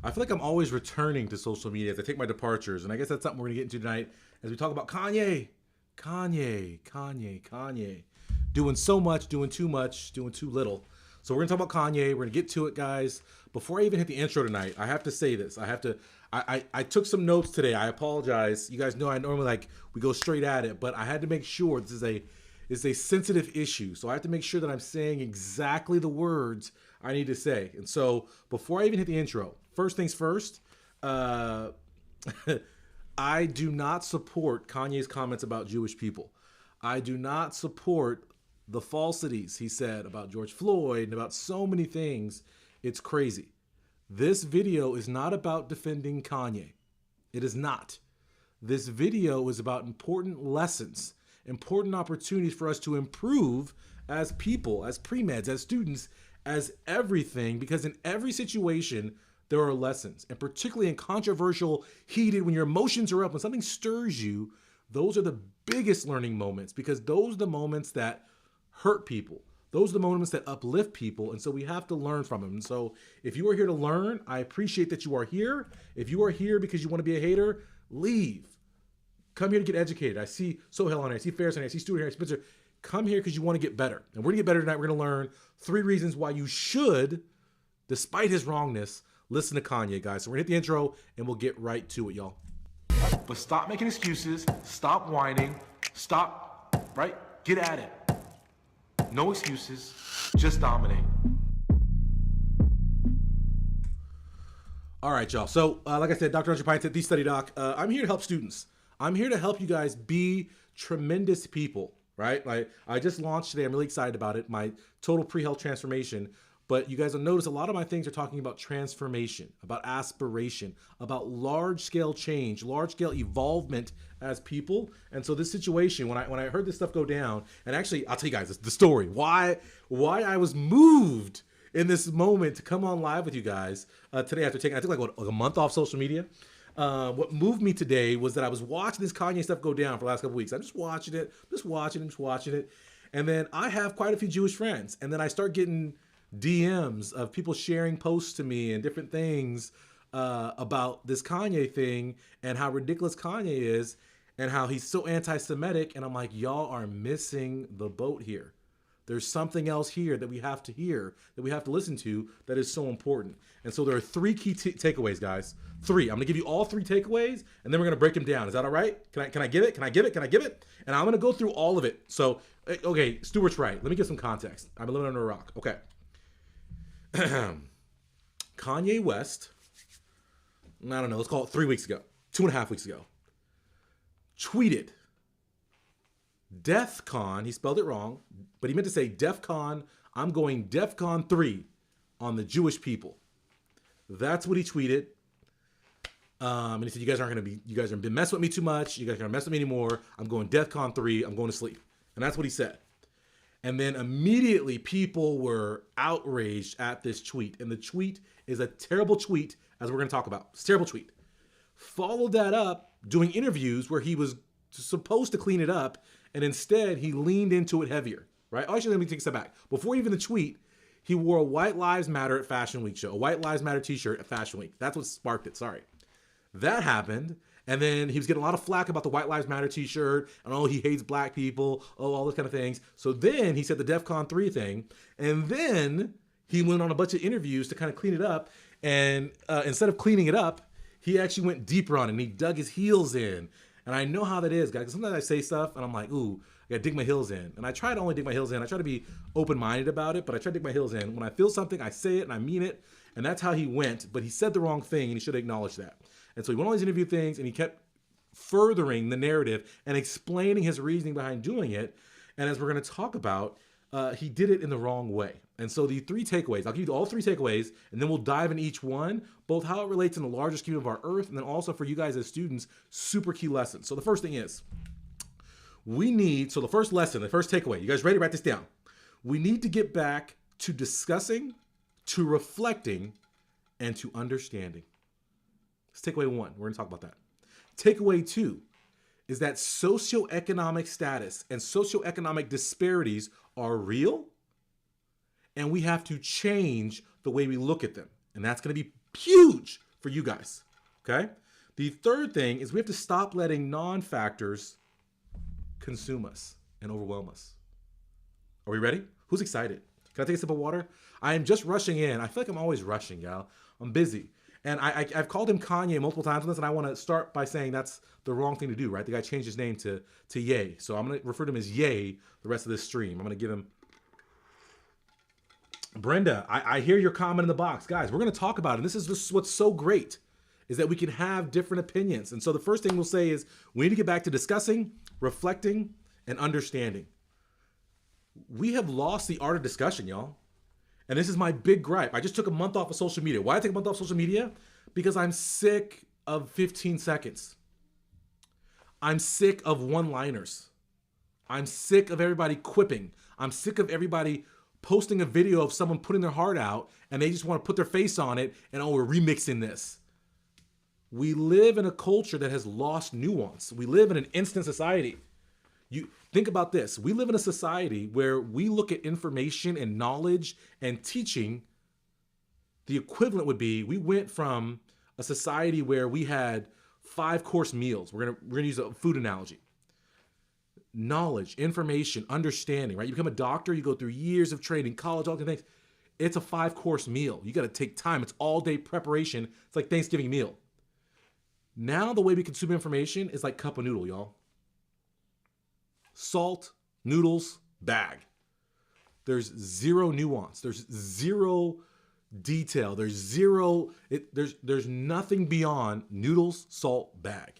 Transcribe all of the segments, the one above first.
I feel like I'm always returning to social media as I take my departures, and I guess that's something we're gonna get into tonight as we talk about Kanye. Doing so much, doing too much, doing too little. So we're gonna talk about Kanye. We're gonna get to it, guys. Before I even hit the intro tonight, I have to say this. I took some notes today. I apologize. You guys know I normally we go straight at it, but I had to make sure this is a sensitive issue. So I have to make sure that I'm saying exactly the words I need to say. And so before I even hit the intro, first things first, I do not support Kanye's comments about Jewish people. I do not support the falsities he said about George Floyd and about so many things. It's crazy. This video is not about defending Kanye. It is not. This video is about important lessons, important opportunities for us to improve as people, as premeds, as students, as everything, because in every situation, there are lessons. And particularly in controversial, heated, when your emotions are up, when something stirs you, those are the biggest learning moments, because those are the moments that hurt people. Those are the moments that uplift people. And so we have to learn from them. And so if you are here to learn, I appreciate that you are here. If you are here because you want to be a hater, leave. Come here to get educated. I see Sohail on here. I see Ferris on here. I see Stuart here. I see Spencer. Come here because you want to get better. And we're going to get better tonight. We're going to learn 3 reasons why you should, despite his wrongness, listen to Kanye, guys. So we're going to hit the intro and we'll get right to it, y'all. But stop making excuses. Stop whining. Stop, right? Get at it. No excuses. Just dominate. All right, y'all. So, like I said, Dr. Andrew Pinesett, the study doc. I'm here to help students. I'm here to help you guys be tremendous people, right? Like I just launched today. I'm really excited about it. My total pre-health transformation. But you guys will notice a lot of my things are talking about transformation, about aspiration, about large-scale change, large-scale evolvement as people. And so this situation, when I heard this stuff go down, and actually, I'll tell you guys the story, why I was moved in this moment to come on live with you guys today after taking, I took like a month off social media. What moved me today was that I was watching this Kanye stuff go down for the last couple weeks. I'm just watching it. And then I have quite a few Jewish friends. And then I start getting DMs of people sharing posts to me and different things about this Kanye thing and how ridiculous Kanye is and how he's so anti-Semitic. And I'm like, y'all are missing the boat here. There's something else here that we have to hear, that we have to listen to, that is so important. And so there are 3 key takeaways, guys. 3. I'm gonna give you all 3 takeaways, and then we're gonna break them down. Is that all right? Can I give it? And I'm gonna go through all of it. So, okay, Stuart's right. Let me give some context. I've been living under a rock. Okay. Kanye West, I don't know, let's call it 3 weeks ago, 2.5 weeks ago, tweeted DEFCON, he spelled it wrong, but he meant to say DEFCON, I'm going DEFCON 3 on the Jewish people. That's what he tweeted. And he said, you guys are been messing with me too much. You guys aren't messing with me anymore. I'm going DEFCON 3. I'm going to sleep. And that's what he said. And then immediately people were outraged at this tweet. And the tweet is a terrible tweet, as we're going to talk about. It's a terrible tweet. Followed that up doing interviews where he was supposed to clean it up, and instead he leaned into it heavier, right? Actually, let me take a step back. Before even the tweet, he wore a White Lives Matter at Fashion Week show, a White Lives Matter t-shirt at Fashion Week. That's what sparked it, sorry. That happened. And then he was getting a lot of flack about the White Lives Matter t-shirt and he hates black people, all those kind of things. So then he said the DEFCON 3 thing. And then he went on a bunch of interviews to kind of clean it up. And instead of cleaning it up, he actually went deeper on it and he dug his heels in. And I know how that is, guys. Sometimes I say stuff and I'm like, ooh, I gotta dig my heels in. And I try to only dig my heels in. I try to be open-minded about it, but I try to dig my heels in. When I feel something, I say it and I mean it. And that's how he went. But he said the wrong thing and he should acknowledge that. And so he went on these interview things and he kept furthering the narrative and explaining his reasoning behind doing it. And as we're going to talk about, he did it in the wrong way. And so the 3 takeaways, I'll give you all 3 takeaways, and then we'll dive in each one, both how it relates in the larger scheme of our earth, and then also for you guys as students, super key lessons. So the first thing is, the first lesson, the first takeaway, you guys ready to write this down? We need to get back to discussing, to reflecting, and to understanding. That's takeaway 1. We're going to talk about that. Takeaway 2 is that socioeconomic status and socioeconomic disparities are real, and we have to change the way we look at them. And that's going to be huge for you guys, okay? The third thing is we have to stop letting non-factors consume us and overwhelm us. Are we ready? Who's excited? Can I take a sip of water? I am just rushing in. I feel like I'm always rushing, y'all. I'm busy. And I've called him Kanye multiple times on this, and I want to start by saying that's the wrong thing to do, right? The guy changed his name to Ye. So I'm going to refer to him as Ye the rest of this stream. I'm going to give him... Brenda, I hear your comment in the box. Guys, we're going to talk about it. And this is just what's so great, is that we can have different opinions. And so the first thing we'll say is we need to get back to discussing, reflecting, and understanding. We have lost the art of discussion, y'all. And this is my big gripe. I just took a month off of social media. Why did I take a month off social media? Because I'm sick of 15 seconds. I'm sick of one-liners. I'm sick of everybody quipping. I'm sick of everybody posting a video of someone putting their heart out and they just want to put their face on it and, oh, we're remixing this. We live in a culture that has lost nuance. We live in an instant society. You think about this. We live in a society where we look at information and knowledge and teaching. The equivalent would be we went from a society where we had 5-course meals. We're gonna use a food analogy. Knowledge, information, understanding, right? You become a doctor, you go through years of training, college, all kinds of things. It's a 5-course meal. You got to take time. It's all day preparation. It's like Thanksgiving meal. Now the way we consume information is like cup of noodle, y'all. Salt, noodles, bag. There's zero nuance. There's zero detail. There's nothing beyond noodles, salt, bag.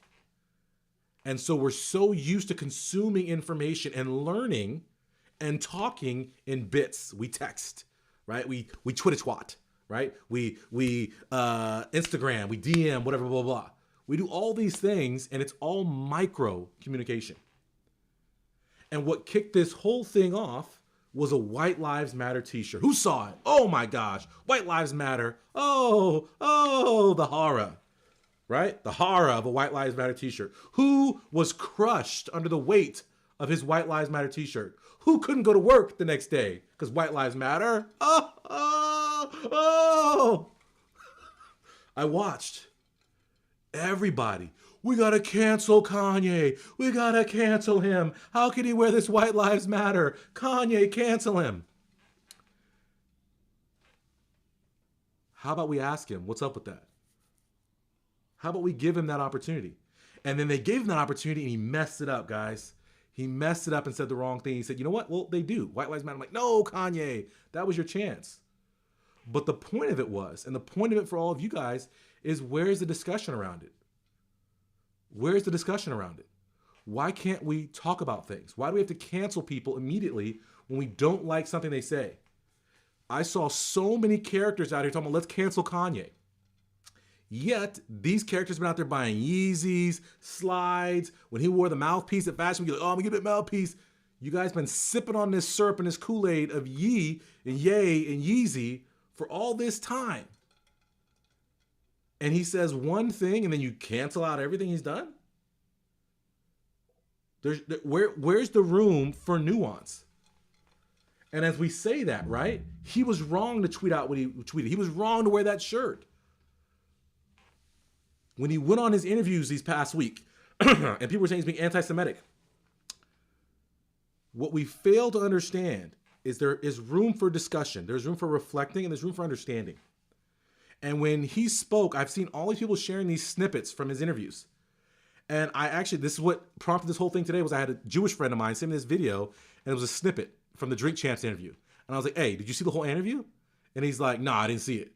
And so we're so used to consuming information and learning and talking in bits. We text, right? We Twitter twat, right? We Instagram, we DM, whatever, blah, blah, blah. We do all these things and it's all micro communication. And what kicked this whole thing off was a White Lives Matter t-shirt. Who saw it? Oh my gosh, White Lives Matter. Oh, the horror, right? The horror of a White Lives Matter t-shirt. Who was crushed under the weight of his White Lives Matter t-shirt? Who couldn't go to work the next day because White Lives Matter? Oh. I watched everybody. We gotta cancel Kanye. We gotta cancel him. How can he wear this White Lives Matter? Kanye, cancel him. How about we ask him, what's up with that? How about we give him that opportunity? And then they gave him that opportunity and he messed it up, guys. He messed it up and said the wrong thing. He said, you know what? Well, they do. White Lives Matter. I'm like, no, Kanye, that was your chance. But the point of it was, and the point of it for all of you guys is, where's the discussion around it? Where's the discussion around it? Why can't we talk about things? Why do we have to cancel people immediately when we don't like something they say? I saw so many characters out here talking about, let's cancel Kanye. Yet, these characters have been out there buying Yeezys, slides. When he wore the mouthpiece at Fashion Week, you're like, oh, I'm gonna get that mouthpiece. You guys been sipping on this syrup and this Kool-Aid of Yee and Yay and Yeezy for all this time. And he says one thing and then you cancel out everything he's done? Where's the room for nuance? And as we say that, right? He was wrong to tweet out what he tweeted. He was wrong to wear that shirt. When he went on his interviews these past week, and people were saying he's being anti-Semitic, what we fail to understand is there is room for discussion. There's room for reflecting and there's room for understanding. And when he spoke, I've seen all these people sharing these snippets from his interviews. And this is what prompted this whole thing today, was I had a Jewish friend of mine send me this video and it was a snippet from the Drink Champs interview. And I was like, hey, did you see the whole interview? And he's like, nah, I didn't see it.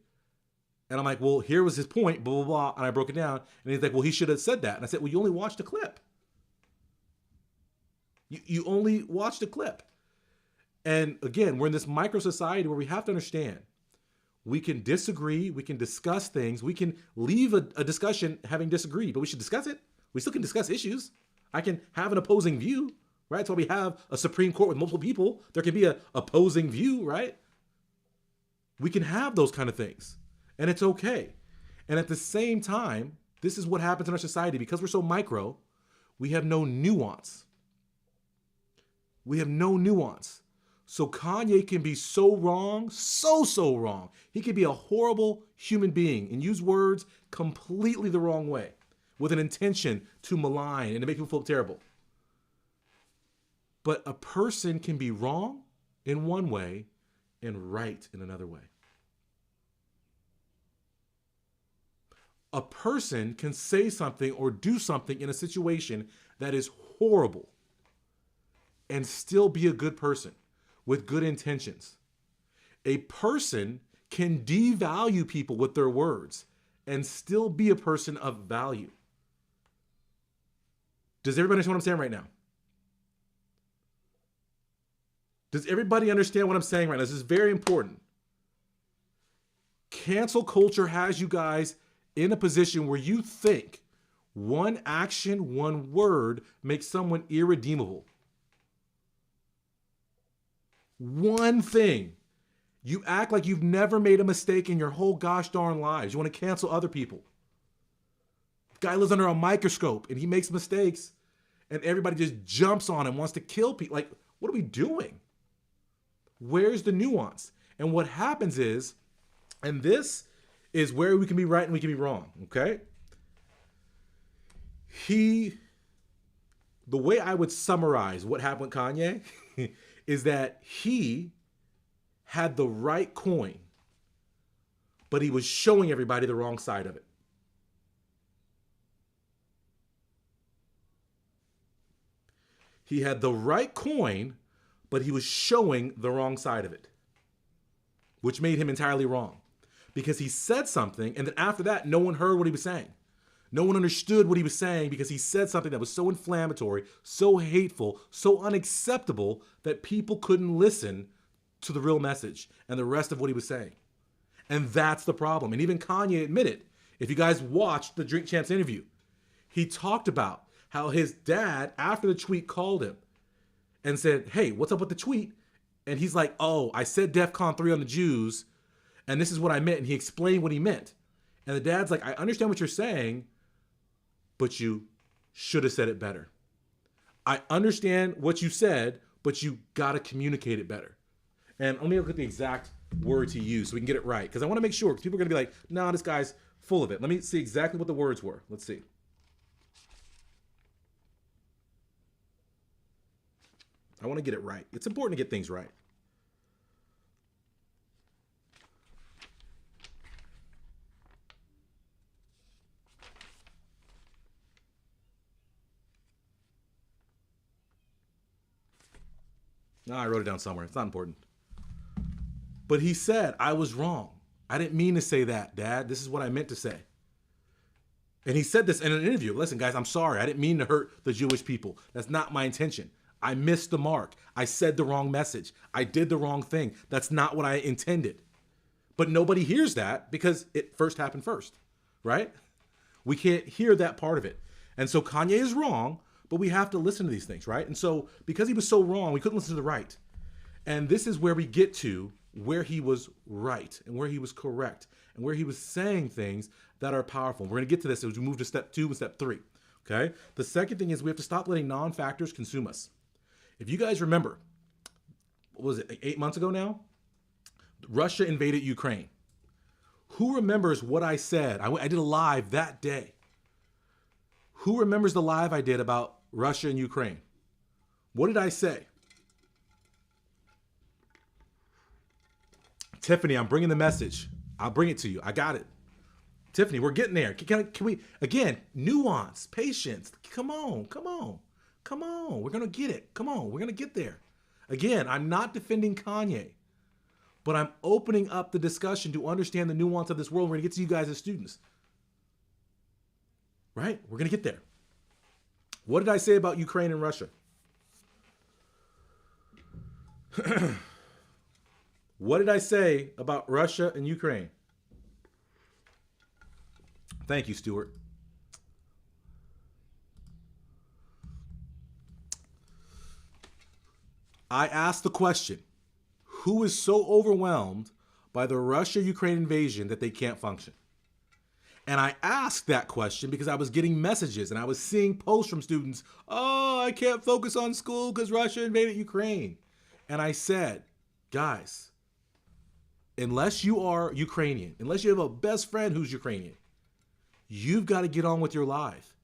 And I'm like, well, here was his point, blah, blah, blah. And I broke it down. And he's like, well, he should have said that. And I said, well, you only watched a clip. You only watched a clip. And again, we're in this micro society where we have to understand we can disagree, we can discuss things, we can leave a discussion having disagreed, but we should discuss it. We still can discuss issues. I can have an opposing view, right? That's why we have a Supreme Court with multiple people. There can be an opposing view, right? We can have those kind of things, and it's okay. And at the same time, this is what happens in our society. Because we're so micro, we have no nuance. We have no nuance. So Kanye can be so wrong, so wrong. He can be a horrible human being and use words completely the wrong way with an intention to malign and to make people feel terrible. But a person can be wrong in one way and right in another way. A person can say something or do something in a situation that is horrible and still be a good person with good intentions. A person can devalue people with their words and still be a person of value. Does everybody understand what I'm saying right now? Does everybody understand what I'm saying right now? This is very important. Cancel culture has you guys in a position where you think one action, one word makes someone irredeemable. One thing. You act like you've never made a mistake in your whole gosh darn lives. You want to cancel other people. Guy lives under a microscope and he makes mistakes and everybody just jumps on him, wants to kill people. Like, what are we doing? Where's the nuance? And what happens is, and this is where we can be right and we can be wrong, okay? The way I would summarize what happened with Kanye is that he had the right coin, but he was showing everybody the wrong side of it. He had the right coin, but he was showing the wrong side of it, which made him entirely wrong. Because he said something, and then after that, no one heard what he was saying. No one understood what he was saying because he said something that was so inflammatory, so hateful, so unacceptable that people couldn't listen to the real message and the rest of what he was saying. And that's the problem. And even Kanye admitted, if you guys watched the Drink Champs interview, he talked about how his dad, after the tweet, called him and said, hey, what's up with the tweet? And he's like, oh, I said DEFCON 3 on the Jews, and this is what I meant. And he explained what he meant. And the dad's like, I understand what you're saying, but you should have said it better. I understand what you said, but you got to communicate it better. And let me look at the exact words he used so we can get it right. Because I want to make sure, because people are going to be like, nah, this guy's full of it. Let me see exactly what the words were. Let's see. I want to get it right. It's important to get things right. No, I wrote it down somewhere. It's not important. But he said, I was wrong. I didn't mean to say that, Dad. This is what I meant to say. And he said this in an interview. Listen, guys, I'm sorry. I didn't mean to hurt the Jewish people. That's not my intention. I missed the mark. I said the wrong message. I did the wrong thing. That's not what I intended. But nobody hears that because it first happened first, right? We can't hear that part of it. And so Kanye is wrong, but we have to listen to these things, right? And so because he was so wrong, we couldn't listen to the right. And this is where we get to where he was right and where he was correct and where he was saying things that are powerful. We're going to get to this as we move to step 2 and step 3, okay? The second thing is we have to stop letting non-factors consume us. If you guys remember, what was it, like 8 months ago now? Russia invaded Ukraine. Who remembers what I said? I did a live that day. Who remembers the live I did about Russia and Ukraine? What did I say? Tiffany, I'm bringing the message. I'll bring it to you. I got it. Tiffany, we're getting there. Can we, again, nuance, patience. Come on. We're going to get it. Come on. We're going to get there. Again, I'm not defending Kanye, but I'm opening up the discussion to understand the nuance of this world. We're going to get to you guys as students. Right? We're going to get there. What did I say about Ukraine and Russia? What did I say about Russia and Ukraine? Thank you, Stuart. I asked the question, who is so overwhelmed by the Russia-Ukraine invasion that they can't function? And I asked that question because I was getting messages and I was seeing posts from students, oh, I can't focus on school because Russia invaded Ukraine. And I said, guys, unless you are Ukrainian, unless you have a best friend who's Ukrainian, you've got to get on with your life.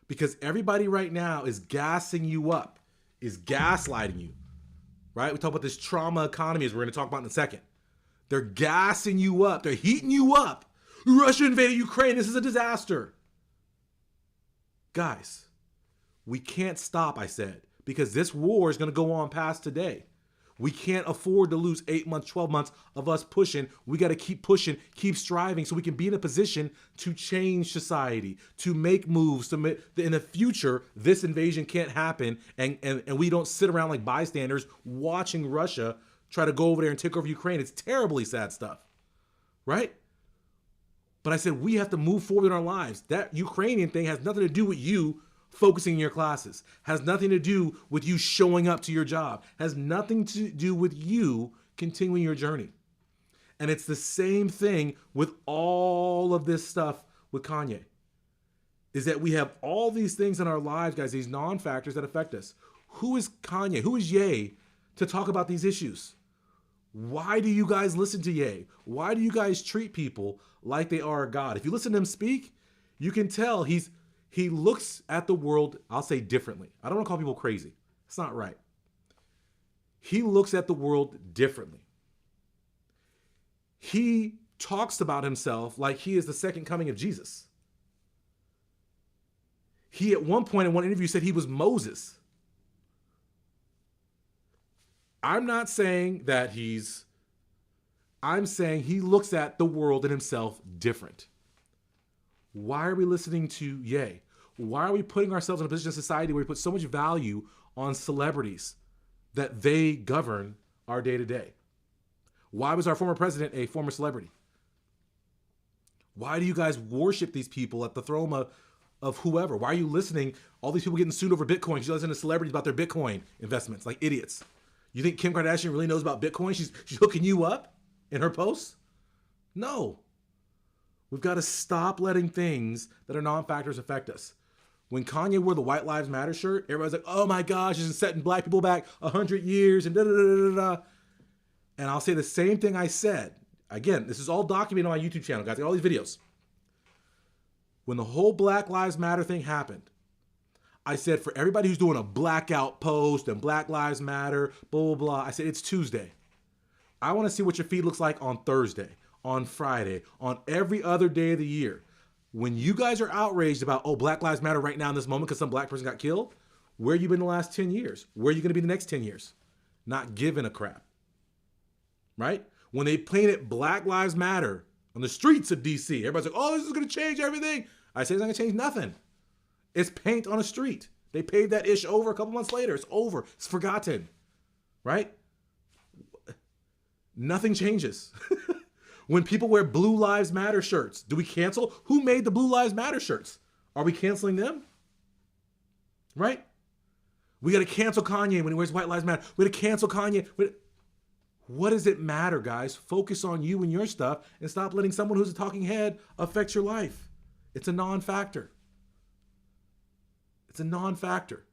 Because everybody right now is gassing you up, is gaslighting you, right? We talk about this trauma economy, as we're going to talk about in a second. They're gassing you up. They're heating you up. Russia invaded Ukraine. This is a disaster. Guys, we can't stop, I said, because this war is going to go on past today. We can't afford to lose 8 months, 12 months of us pushing. We got to keep pushing, keep striving so we can be in a position to change society, to make moves, to make, in the future, this invasion can't happen and we don't sit around like bystanders watching Russia try to go over there and take over Ukraine. It's terribly sad stuff, right? But I said, we have to move forward in our lives. That Ukrainian thing has nothing to do with you focusing in your classes, has nothing to do with you showing up to your job, has nothing to do with you continuing your journey. And it's the same thing with all of this stuff with Kanye, is that we have all these things in our lives, guys, these non-factors that affect us. Who is Kanye? Who is Ye to talk about these issues? Why do you guys listen to Ye? Why do you guys treat people like they are a God? If you listen to him speak, you can tell he looks at the world, I'll say differently. I don't want to call people crazy. It's not right. He looks at the world differently. He talks about himself like he is the second coming of Jesus. He, at one point in one interview, said he was Moses. I'm not saying that I'm saying he looks at the world and himself different. Why are we listening to Ye? Why are we putting ourselves in a position in society where we put so much value on celebrities that they govern our day to day? Why was our former president a former celebrity? Why do you guys worship these people at the throne of whoever? Why are you listening? All these people getting sued over Bitcoin. She's listening to celebrities about their Bitcoin investments like idiots. You think Kim Kardashian really knows about Bitcoin? She's hooking you up in her posts? No. We've got to stop letting things that are non-factors affect us. When Kanye wore the White Lives Matter shirt, everybody's like, oh my gosh, he's setting black people back 100 years and da-da-da-da-da. And I'll say the same thing I said. Again, this is all documented on my YouTube channel, guys. I got all these videos. When the whole Black Lives Matter thing happened, I said for everybody who's doing a blackout post and Black Lives Matter, blah, blah, blah, I said, it's Tuesday. I want to see what your feed looks like on Thursday, on Friday, on every other day of the year. When you guys are outraged about, oh, Black Lives Matter right now in this moment because some black person got killed, where you been the last 10 years? Where are you going to be the next 10 years? Not giving a crap, right? When they painted Black Lives Matter on the streets of DC, everybody's like, oh, this is going to change everything. I say it's not going to change nothing. It's paint on a street. They paved that ish over a couple months later. It's over. It's forgotten, right? Nothing changes. When people wear Blue Lives Matter shirts, do we cancel? Who made the Blue Lives Matter shirts? Are we canceling them? Right? We got to cancel Kanye when he wears White Lives Matter. We got to cancel Kanye. What does it matter, guys? Focus on you and your stuff and stop letting someone who's a talking head affect your life. It's a non-factor. It's a non-factor.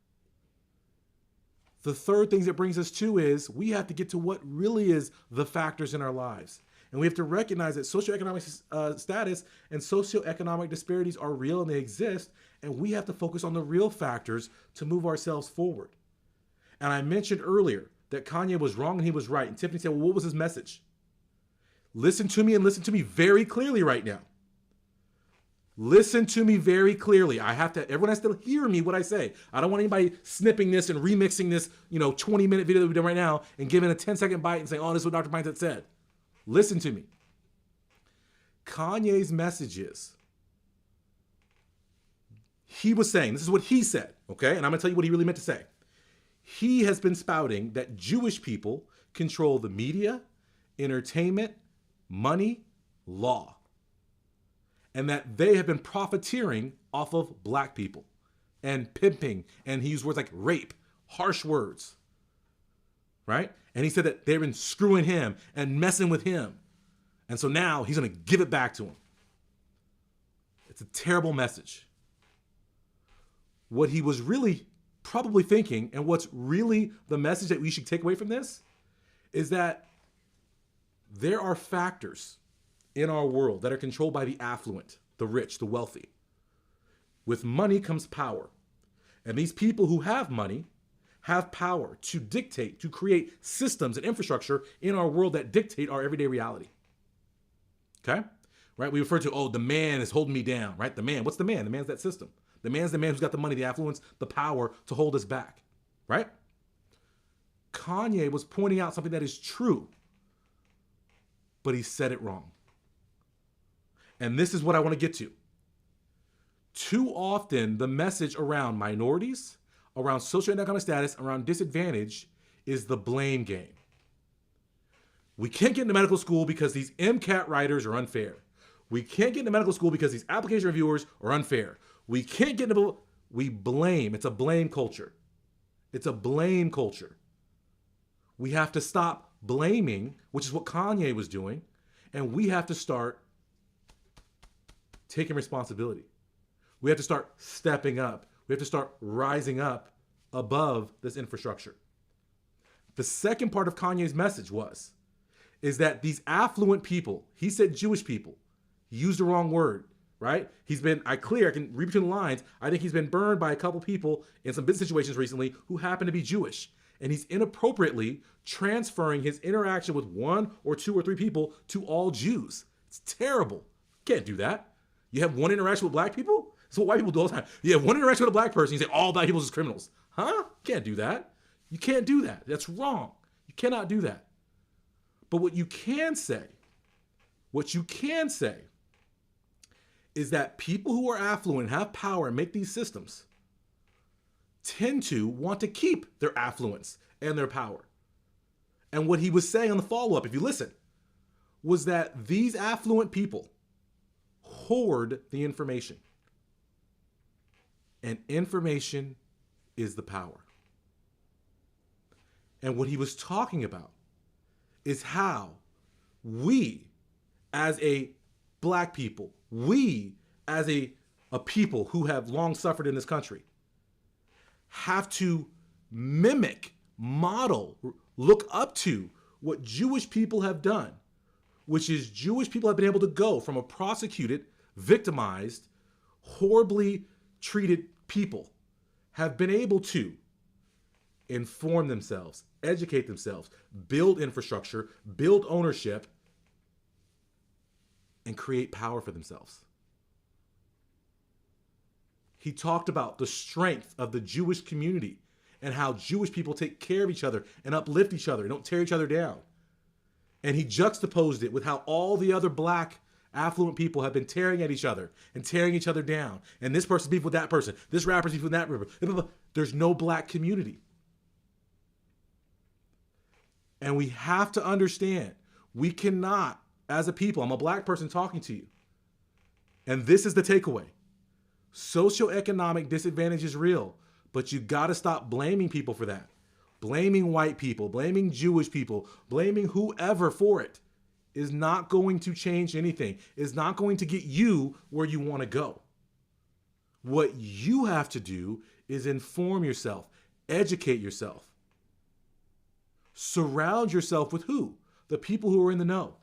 The third thing that brings us to is we have to get to what really is the factors in our lives. And we have to recognize that socioeconomic status and socioeconomic disparities are real and they exist. And we have to focus on the real factors to move ourselves forward. And I mentioned earlier that Kanye was wrong and he was right. And Tiffany said, well, what was his message? Listen to me and listen to me very clearly right now. Listen to me very clearly. Everyone has to hear me what I say. I don't want anybody snipping this and remixing this, 20-minute video that we're doing right now and giving a 10-second bite and saying, oh, this is what Dr. Pinesett said. Listen to me. Kanye's message is, he was saying, this is what he said, okay? And I'm gonna tell you what he really meant to say. He has been spouting that Jewish people control the media, entertainment, money, law, and that they have been profiteering off of black people and pimping, and he used words like rape, harsh words, right? And he said that they've been screwing him and messing with him. And so now he's going to give it back to him. It's a terrible message. What he was really probably thinking, and what's really the message that we should take away from this, is that there are factors in our world that are controlled by the affluent, the rich, the wealthy. With money comes power. And these people who have money have power to dictate, to create systems and infrastructure in our world that dictate our everyday reality. Okay? Right? We refer to, oh, the man is holding me down, right? The man. What's the man? The man's that system. The man's the man who's got the money, the affluence, the power to hold us back, right? Kanye was pointing out something that is true, but he said it wrong. And this is what I want to get to. Too often, the message around minorities, around socioeconomic status, around disadvantage is the blame game. We can't get into medical school because these MCAT writers are unfair. We can't get into medical school because these application reviewers are unfair. We can't get into, we blame. It's a blame culture. It's a blame culture. We have to stop blaming, which is what Kanye was doing, and we have to start taking responsibility. We have to start stepping up. We have to start rising up above this infrastructure. The second part of Kanye's message is that these affluent people, he said Jewish people, he used the wrong word, right? I can read between the lines, I think he's been burned by a couple people in some business situations recently who happen to be Jewish. And he's inappropriately transferring his interaction with one or two or three people to all Jews. It's terrible. Can't do that. You have one interaction with black people? That's what white people do all the time. You have one interaction with a black person, you say all black people are just criminals. Huh? Can't do that. You can't do that. That's wrong. You cannot do that. But what you can say is that people who are affluent, have power, and make these systems tend to want to keep their affluence and their power. And what he was saying on the follow-up, if you listen, was that these affluent people hoard the information. And information is the power. And what he was talking about is how we, as a black people, we, as a people who have long suffered in this country, have to mimic, model, look up to what Jewish people have done, which is Jewish people have been able to go from a prosecuted, victimized, horribly treated people, have been able to inform themselves, educate themselves, build infrastructure, build ownership, and create power for themselves. He talked about the strength of the Jewish community and how Jewish people take care of each other and uplift each other and don't tear each other down. And he juxtaposed it with how all the other black affluent people have been tearing at each other and tearing each other down. And this person's beef with that person. This rapper's beef with that rapper. There's no black community. And we have to understand, we cannot, as a people, I'm a black person talking to you, and this is the takeaway. Socioeconomic disadvantage is real, but you gotta stop blaming people for that. Blaming white people, blaming Jewish people, blaming whoever for it is not going to change anything. Is not going to get you where you wanna go. What you have to do is inform yourself, educate yourself. Surround yourself with who? The people who are in the know.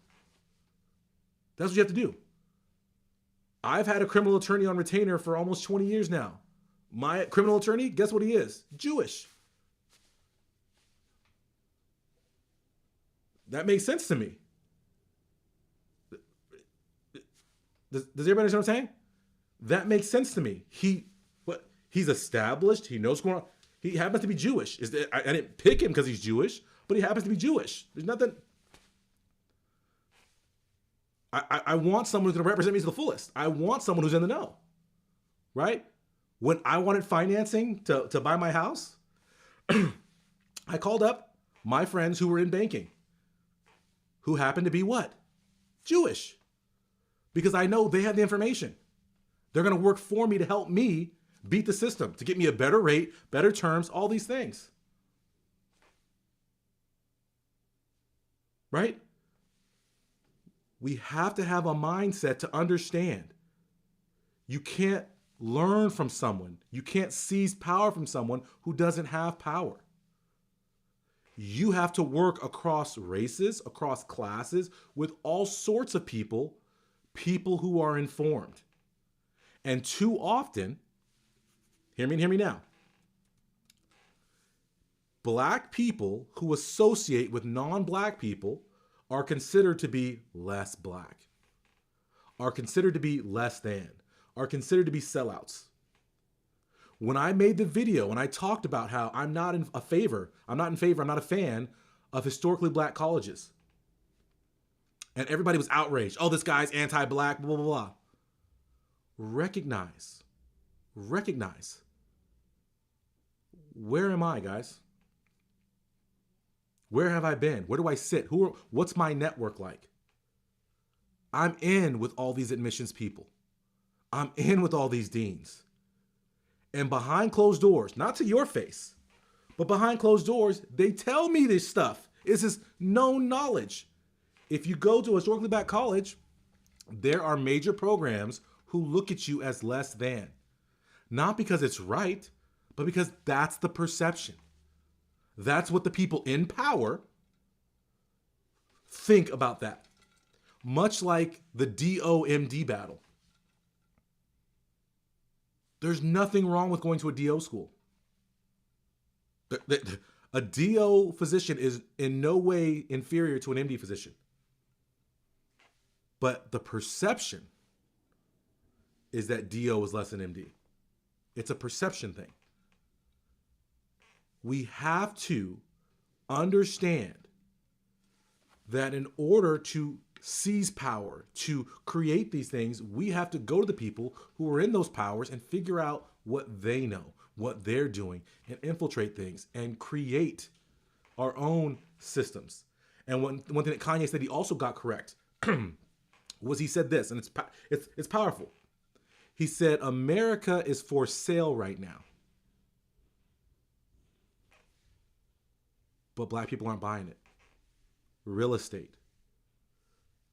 That's what you have to do. I've had a criminal attorney on retainer for almost 20 years now. My criminal attorney, guess what he is? Jewish. That makes sense to me. Does everybody understand what I'm saying? That makes sense to me. He's established. He knows what's going on. He happens to be Jewish. I didn't pick him because he's Jewish, but he happens to be Jewish. There's nothing. I want someone who's going to represent me to the fullest. I want someone who's in the know, right? When I wanted financing to buy my house, I called up my friends who were in banking, who happened to be what? Jewish. Because I know they have the information. They're going to work for me to help me beat the system, to get me a better rate, better terms, all these things. Right? We have to have a mindset to understand. You can't learn from someone. You can't seize power from someone who doesn't have power. You have to work across races, across classes, with all sorts of people who are informed. And too often, hear me now, Black people who associate with non-Black people are considered to be less Black, are considered to be less than, are considered to be sellouts. When I made the video and I talked about how I'm not a fan of historically Black colleges. And everybody was outraged. Oh, this guy's anti-Black, blah, blah, blah. Recognize. Where am I, guys? Where have I been? Where do I sit? What's my network like? I'm in with all these admissions people. I'm in with all these deans. And behind closed doors, not to your face, but behind closed doors, they tell me this stuff. This is known knowledge. If you go to a historically Black college, there are major programs who look at you as less than. Not because it's right, but because that's the perception. That's what the people in power think about that. Much like the DOMD battle. There's nothing wrong with going to a DO school. A DO physician is in no way inferior to an MD physician. But the perception is that DO is less than MD. It's a perception thing. We have to understand that in order to seize power, to create these things, we have to go to the people who are in those powers and figure out what they know, what they're doing, and infiltrate things and create our own systems. And one thing that Kanye said he also got correct was he said this, and it's powerful. He said, America is for sale right now. But Black people aren't buying it. Real estate,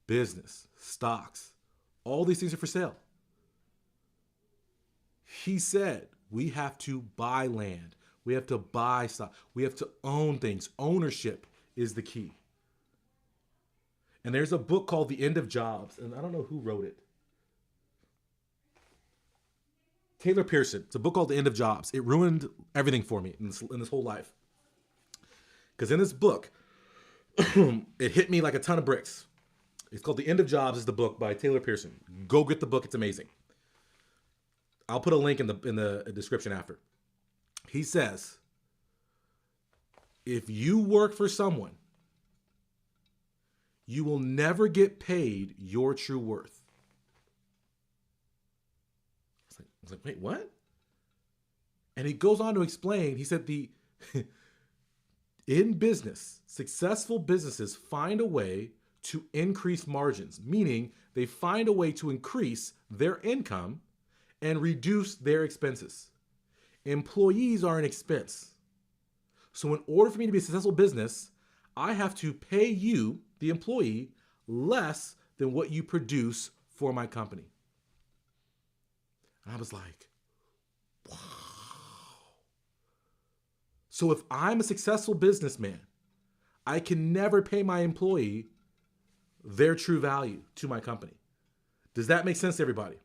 business, stocks, all these things are for sale. He said we have to buy land. We have to buy stock. We have to own things. Ownership is the key. And there's a book called The End of Jobs, and I don't know who wrote it. Taylor Pearson. It's a book called The End of Jobs. It ruined everything for me in this whole life. Because in this book, it hit me like a ton of bricks. It's called The End of Jobs is the book by Taylor Pearson. Go get the book. It's amazing. I'll put a link in the description after. He says, if you work for someone, you will never get paid your true worth. I was like, wait, what? And he goes on to explain, he said in business, successful businesses find a way to increase margins, meaning they find a way to increase their income and reduce their expenses. Employees are an expense. So in order for me to be a successful business, I have to pay you, the employee, less than what you produce for my company. And I was like, wow. So if I'm a successful businessman, I can never pay my employee their true value to my company. Does that make sense to everybody?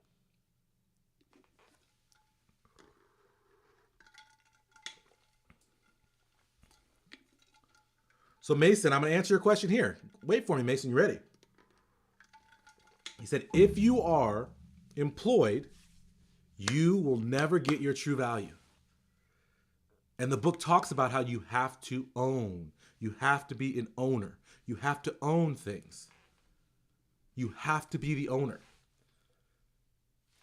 So Mason, I'm going to answer your question here. Wait for me, Mason. You ready? He said, if you are employed, you will never get your true value. And the book talks about how you have to own. You have to be an owner. You have to own things. You have to be the owner.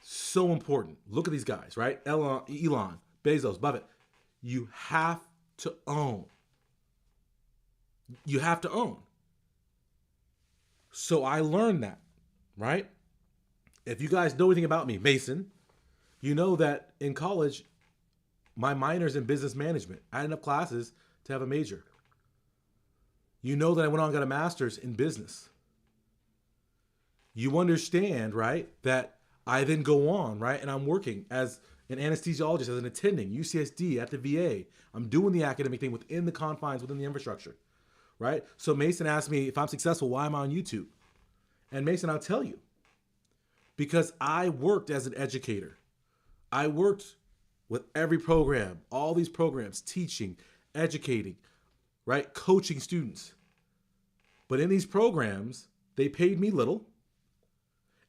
So important. Look at these guys, right? Elon, Bezos, Buffett. You have to own. You have to own. So I learned that, right? If you guys know anything about me, Mason, you know that in college, my minor's in business management. I ended up classes to have a major. You know that I went on and got a master's in business. You understand, right, that I then go on, right, and I'm working as an anesthesiologist as an attending, UCSD at the VA. I'm doing the academic thing within the confines, within the infrastructure, right? So Mason asked me, if I'm successful, why am I on YouTube? And Mason, I'll tell you, because I worked as an educator. I worked with every program, all these programs, teaching, educating, right? Coaching students. But in these programs, they paid me little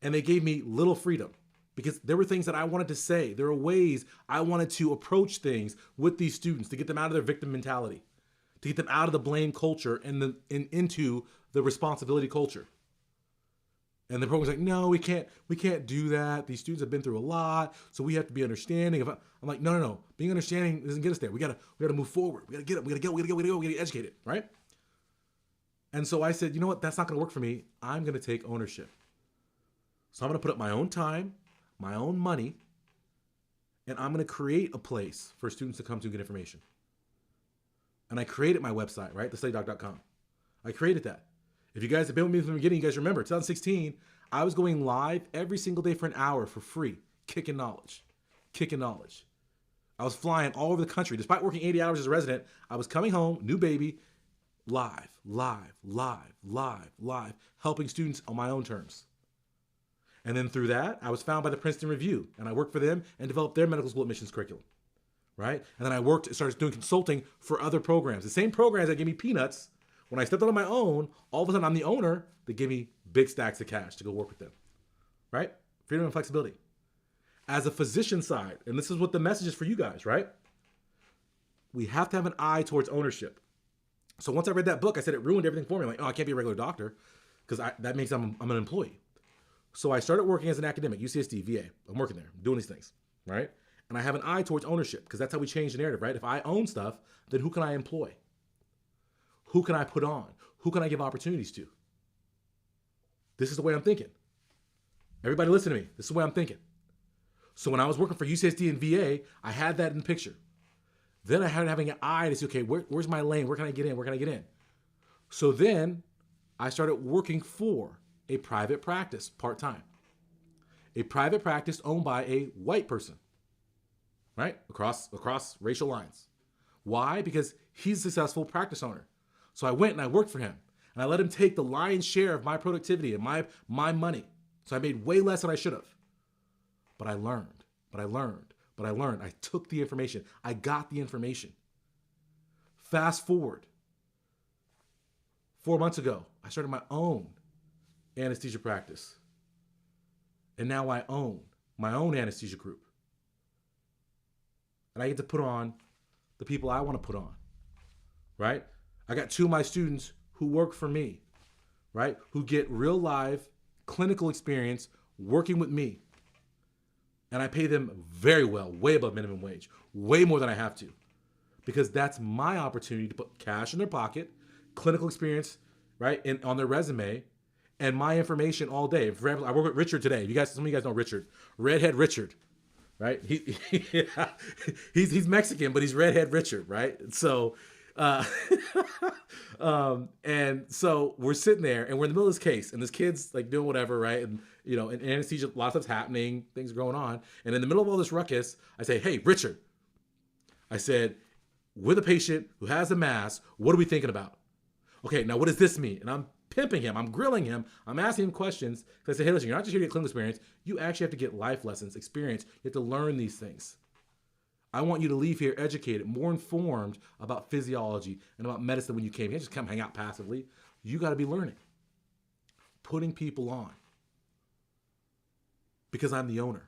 and they gave me little freedom because there were things that I wanted to say. There were ways I wanted to approach things with these students to get them out of their victim mentality, to get them out of the blame culture and into the responsibility culture. And the program's like, no, we can't do that. These students have been through a lot, so we have to be understanding. I'm like, no. Being understanding doesn't get us there. We gotta move forward. We gotta get educated, right? And so I said, you know what? That's not gonna work for me. I'm gonna take ownership. So I'm gonna put up my own time, my own money, and I'm gonna create a place for students to come to and get information. And I created my website, right? thestudydoc.com. I created that. If you guys have been with me from the beginning, you guys remember, 2016, I was going live every single day for an hour for free, kicking knowledge. I was flying all over the country. Despite working 80 hours as a resident, I was coming home, new baby, live, helping students on my own terms. And then through that, I was found by the Princeton Review, and I worked for them and developed their medical school admissions curriculum, right? And then I started doing consulting for other programs. The same programs that gave me peanuts. When I stepped out on my own, all of a sudden I'm the owner. They give me big stacks of cash to go work with them, right? Freedom and flexibility. As a physician side, and this is what the message is for you guys, right? We have to have an eye towards ownership. So once I read that book, I said it ruined everything for me. I'm like, oh, I can't be a regular doctor because that means I'm an employee. So I started working as an academic, UCSD, VA. I'm working there, I'm doing these things, right? And I have an eye towards ownership because that's how we change the narrative, right? If I own stuff, then who can I employ? Who can I put on? Who can I give opportunities to? This is the way I'm thinking. Everybody listen to me. This is the way I'm thinking. So when I was working for UCSD and VA, I had that in the picture. Then I had having an eye to see, okay, where's my lane? Where can I get in? Where can I get in? So then I started working for a private practice part-time. A private practice owned by a white person, right? Across racial lines. Why? Because he's a successful practice owner. So I went and I worked for him and I let him take the lion's share of my productivity and my money. So I made way less than I should have. But I learned. I took the information. I got the information. Fast forward. 4 months ago, I started my own anesthesia practice. And now I own my own anesthesia group. And I get to put on the people I want to put on, right? I got 2 of my students who work for me, right? Who get real live clinical experience working with me. And I pay them very well, way above minimum wage, way more than I have to. Because that's my opportunity to put cash in their pocket, clinical experience, right, on their resume, and my information all day. For example, I work with Richard today. Some of you guys know Richard. Redhead Richard, right? He's Mexican, but he's Redhead Richard, right? So, and so we're sitting there and we're in the middle of this case and this kid's like doing whatever, right? And in anesthesia, a lot of stuff's happening, things are going on. And in the middle of all this ruckus, I say, hey, Richard, I said, with a patient who has a mass, what are we thinking about? Okay, now what does this mean? And I'm pimping him, I'm grilling him, I'm asking him questions. Because I say, hey, listen, you're not just here to get clinical experience, you actually have to get life lessons, experience. You have to learn these things. I want you to leave here educated, more informed about physiology and about medicine when you came. You can't just come hang out passively. You got to be learning, putting people on. Because I'm the owner.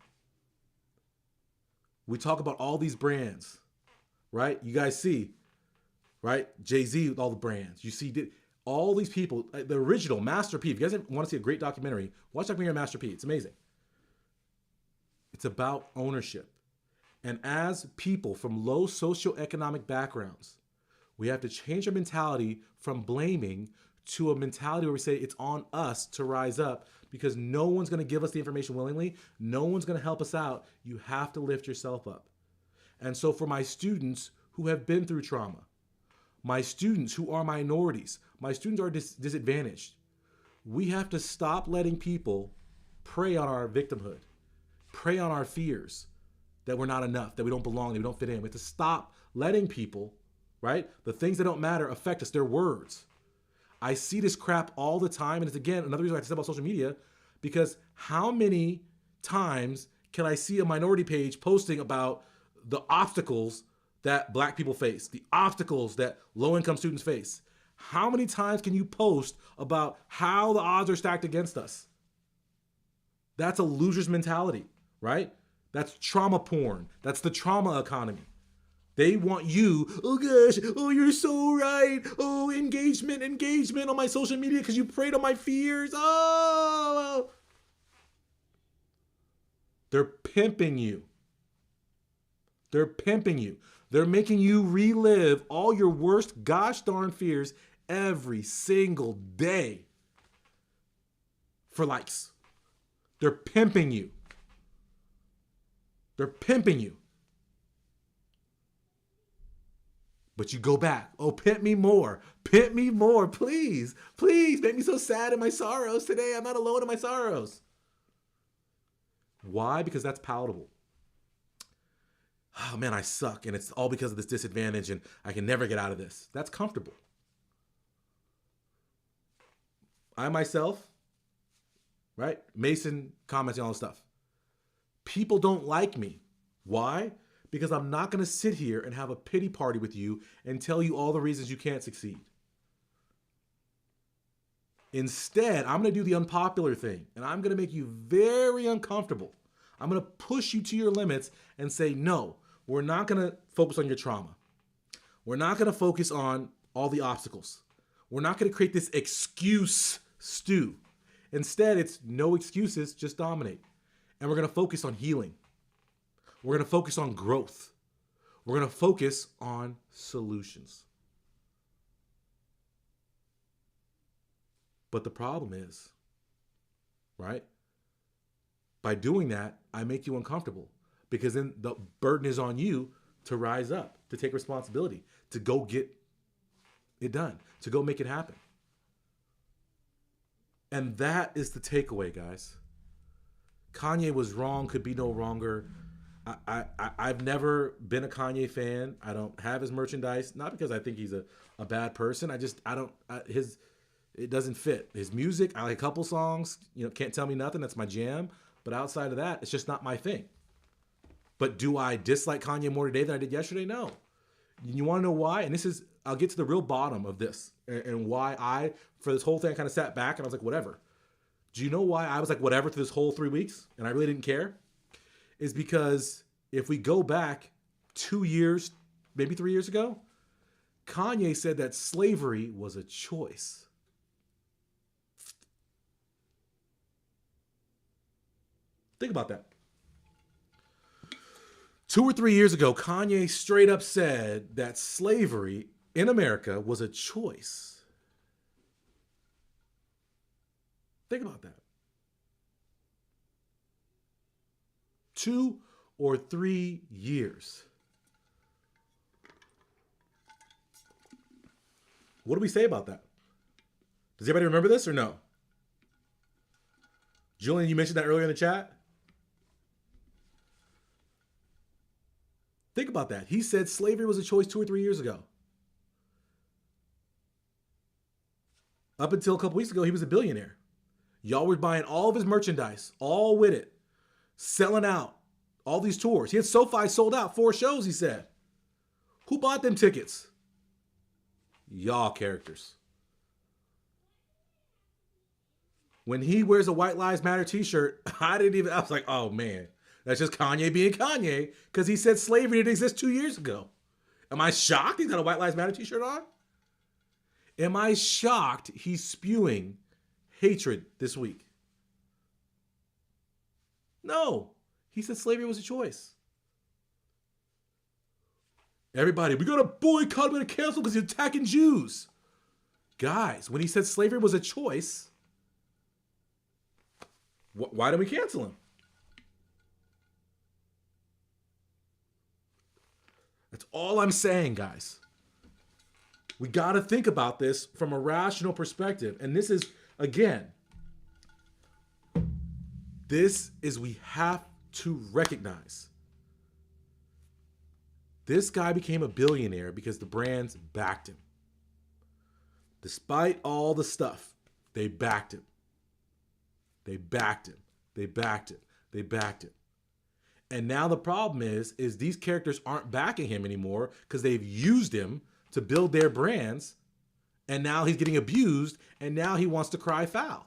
We talk about all these brands, right? You guys see, right? Jay-Z with all the brands. You see all these people, the original Master P. If you guys want to see a great documentary, watch documentary Master P. It's amazing. It's about ownership. And as people from low socioeconomic backgrounds, we have to change our mentality from blaming to a mentality where we say it's on us to rise up because no one's going to give us the information willingly. No one's going to help us out. You have to lift yourself up. And so for my students who have been through trauma, my students who are minorities, my students are disadvantaged, we have to stop letting people prey on our victimhood, prey on our fears, that we're not enough, that we don't belong, that we don't fit in. We have to stop letting people, right? The things that don't matter affect us. They're words. I see this crap all the time. And it's, again, another reason I step about social media, because how many times can I see a minority page posting about the obstacles that black people face, the obstacles that low-income students face? How many times can you post about how the odds are stacked against us? That's a loser's mentality, right? That's trauma porn. That's the trauma economy. They want you, oh gosh, oh, you're so right. Oh, engagement on my social media because you preyed on my fears. Oh. They're pimping you. They're pimping you. They're making you relive all your worst gosh darn fears every single day for likes. They're pimping you. They're pimping you. But you go back. Oh, pimp me more. Pimp me more, please. Please, make me so sad in my sorrows today. I'm not alone in my sorrows. Why? Because that's palatable. Oh man, I suck, and it's all because of this disadvantage, and I can never get out of this. That's comfortable. I myself, right? Mason commenting on all this stuff. People don't like me. Why? Because I'm not going to sit here and have a pity party with you and tell you all the reasons you can't succeed. Instead, I'm going to do the unpopular thing, and I'm going to make you very uncomfortable. I'm going to push you to your limits and say, no, we're not going to focus on your trauma. We're not going to focus on all the obstacles. We're not going to create this excuse stew. Instead, it's no excuses, just dominate. And we're going to focus on healing. We're going to focus on growth. We're going to focus on solutions. But the problem is, right? By doing that, I make you uncomfortable because then the burden is on you to rise up, to take responsibility, to go get it done, to go make it happen. And that is the takeaway, guys. Kanye was wrong, could be no wronger. I've never been a Kanye fan. I don't have his merchandise, not because I think he's a bad person. It doesn't fit. His music, I like a couple songs, Can't Tell Me Nothing, that's my jam. But outside of that, it's just not my thing. But do I dislike Kanye more today than I did yesterday? No. You want to know why? And I'll get to the real bottom of this and why for this whole thing, I kind of sat back and I was like, whatever. Do you know why I was like, whatever, through this whole 3 weeks and I really didn't care? Is because if we go back 2 years, maybe 3 years ago, Kanye said that slavery was a choice. Think about that. 2 or 3 years ago, Kanye straight up said that slavery in America was a choice. Think about that. 2 or 3 years. What do we say about that? Does anybody remember this or no? Julian, you mentioned that earlier in the chat. Think about that. He said slavery was a choice 2 or 3 years ago. Up until a couple weeks ago, he was a billionaire. Y'all were buying all of his merchandise, all with it, selling out all these tours. He had SoFi sold out 4 shows, he said. Who bought them tickets? Y'all characters. When he wears a White Lives Matter t-shirt, I was like, oh man. That's just Kanye being Kanye because he said slavery didn't exist 2 years ago. Am I shocked he's got a White Lives Matter t-shirt on? Am I shocked he's spewing hatred this week? No. He said slavery was a choice. Everybody, we got to boycott, we're going to cancel because he's attacking Jews. Guys, when he said slavery was a choice, why did we cancel him? That's all I'm saying, guys. We got to think about this from a rational perspective. And this is, again, we have to recognize This guy became a billionaire because the brands backed him. Despite all the stuff, they backed him. They backed him. They backed him. They backed him. And now the problem is these characters aren't backing him anymore because they've used him to build their brands. And now he's getting abused. And now he wants to cry foul.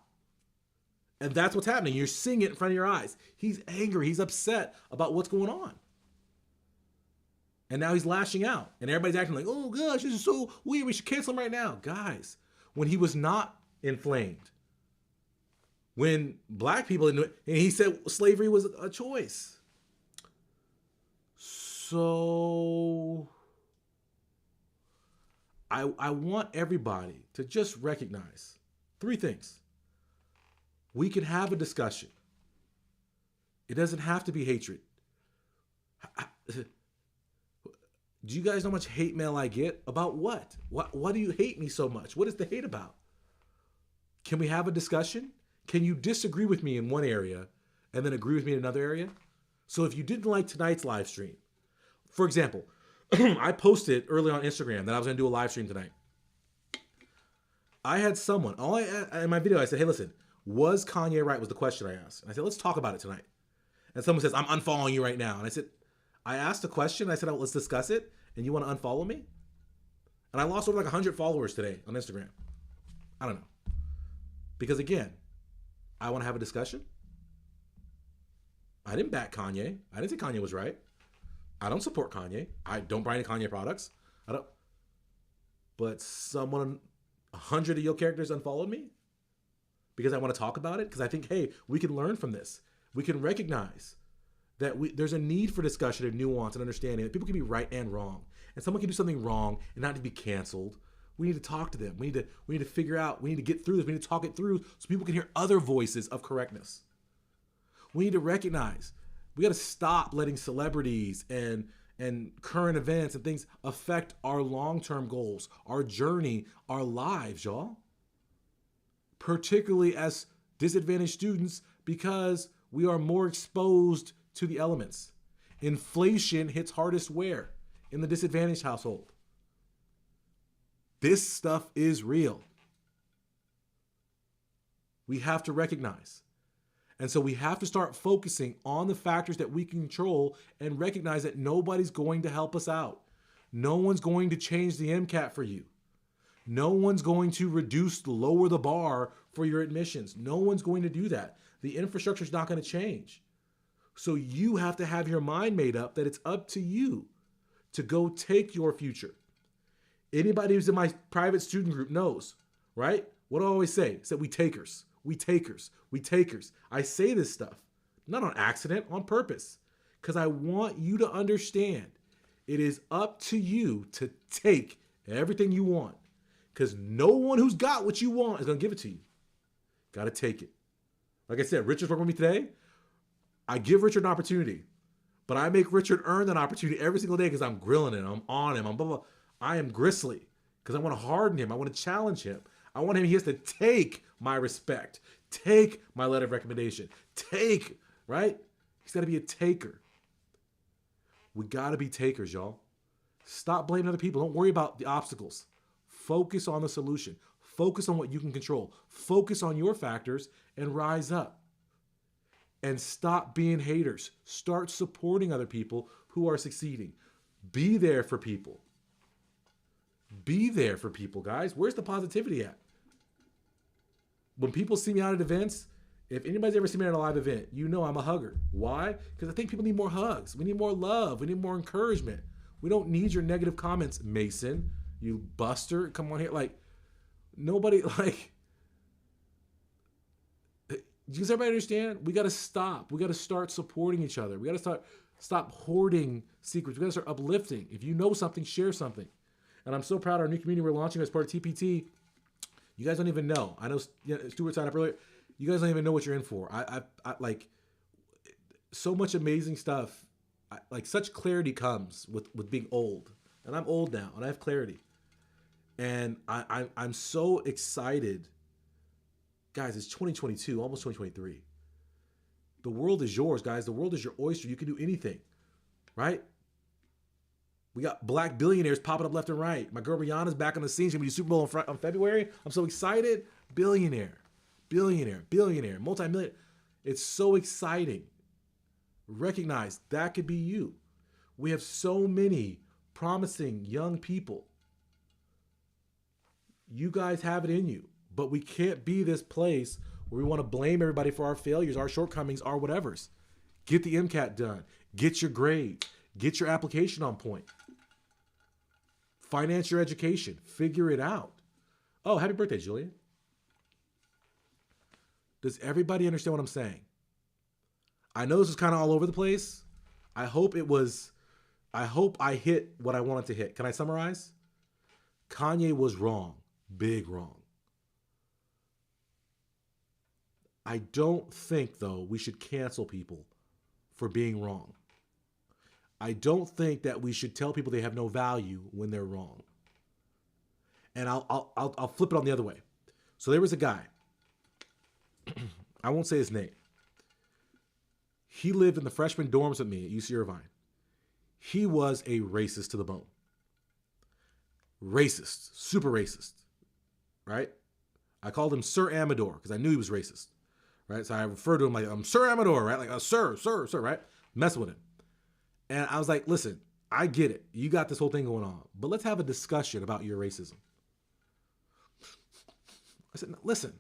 And that's what's happening. You're seeing it in front of your eyes. He's angry. He's upset about what's going on. And now he's lashing out. And everybody's acting like, oh gosh, this is so weird. We should cancel him right now. Guys, when he was not inflamed, when black people, and he said slavery was a choice. So I want everybody to just recognize 3 things. We can have a discussion. It doesn't have to be hatred. Do you guys know how much hate mail I get? About what? Why do you hate me so much? What is the hate about? Can we have a discussion? Can you disagree with me in one area and then agree with me in another area? So if you didn't like tonight's live stream, for example, I posted early on Instagram that I was going to do a live stream tonight. I had someone, in my video, I said, hey, listen, was Kanye right? Was the question I asked. And I said, let's talk about it tonight. And someone says, I'm unfollowing you right now. And I said, I asked a question. I said, let's discuss it. And you want to unfollow me? And I lost over like 100 followers today on Instagram. I don't know. Because again, I want to have a discussion. I didn't back Kanye. I didn't say Kanye was right. I don't support Kanye. I don't buy any Kanye products. I don't. But 100 of your characters unfollowed me because I want to talk about it. Because I think, hey, we can learn from this. We can recognize that there's a need for discussion and nuance and understanding that people can be right and wrong. And someone can do something wrong and not to be canceled. We need to talk to them. We need to figure out, we need to get through this. We need to talk it through so people can hear other voices of correctness. We need to recognize, we got to stop letting celebrities and current events and things affect our long-term goals, our journey, our lives, y'all. Particularly as disadvantaged students, because we are more exposed to the elements. Inflation hits hardest where? In the disadvantaged household. This stuff is real. We have to recognize. And so we have to start focusing on the factors that we can control and recognize that nobody's going to help us out. No one's going to change the MCAT for you. No one's going to lower the bar for your admissions. No one's going to do that. The infrastructure is not going to change. So you have to have your mind made up that it's up to you to go take your future. Anybody who's in my private student group knows, right? What do I always say? It's that we takers. I say this stuff, not on accident, on purpose, because I want you to understand it is up to you to take everything you want, because no one who's got what you want is going to give it to you. Got to take it. Like I said, Richard's working with me today. I give Richard an opportunity, but I make Richard earn that opportunity every single day because I'm grilling him, I'm on him, I'm blah, blah. I am gristly because I want to harden him. I want to challenge him. I want him, he has to take my respect, take my letter of recommendation, right? He's got to be a taker. We got to be takers, y'all. Stop blaming other people. Don't worry about the obstacles. Focus on the solution. Focus on what you can control. Focus on your factors and rise up. And stop being haters. Start supporting other people who are succeeding. Be there for people. Be there for people, guys. Where's the positivity at? When people see me out at events, if anybody's ever seen me at a live event, you know I'm a hugger. Why? Because I think people need more hugs. We need more love. We need more encouragement. We don't need your negative comments, Mason. You buster. Come on here. Like, nobody, like... Does everybody understand? We got to stop. We got to start supporting each other. We got to stop hoarding secrets. We got to start uplifting. If you know something, share something. And I'm so proud of our new community we're launching as part of TPT. You guys don't even know. I know Stuart signed up earlier. You guys don't even know what you're in for. I like so much amazing stuff. Like such clarity comes with being old. And I'm old now and I have clarity. And I'm so excited. Guys, it's 2022, almost 2023. The world is yours, guys. The world is your oyster. You can do anything, right? We got black billionaires popping up left and right. My girl Rihanna's back on the scene. She's going to be Super Bowl in February. I'm so excited. Billionaire, multi-million. It's so exciting. Recognize that could be you. We have so many promising young people. You guys have it in you, but we can't be this place where we want to blame everybody for our failures, our shortcomings, our whatevers. Get the MCAT done. Get your grade. Get your application on point. Finance your education. Figure it out. Oh, happy birthday, Julian. Does everybody understand what I'm saying? I know this is kind of all over the place. I hope I hit what I wanted to hit. Can I summarize? Kanye was wrong. Big wrong. I don't think, though, we should cancel people for being wrong. I don't think that we should tell people they have no value when they're wrong. And I'll flip it on the other way. So there was a guy. I won't say his name. He lived in the freshman dorms with me at UC Irvine. He was a racist to the bone. Racist. Super racist. Right? I called him Sir Amador because I knew he was racist. Right? So I referred to him like, I'm Sir Amador, right? Like, sir, right? Messing with him. And I was like, listen, I get it. You got this whole thing going on. But let's have a discussion about your racism. I said, listen.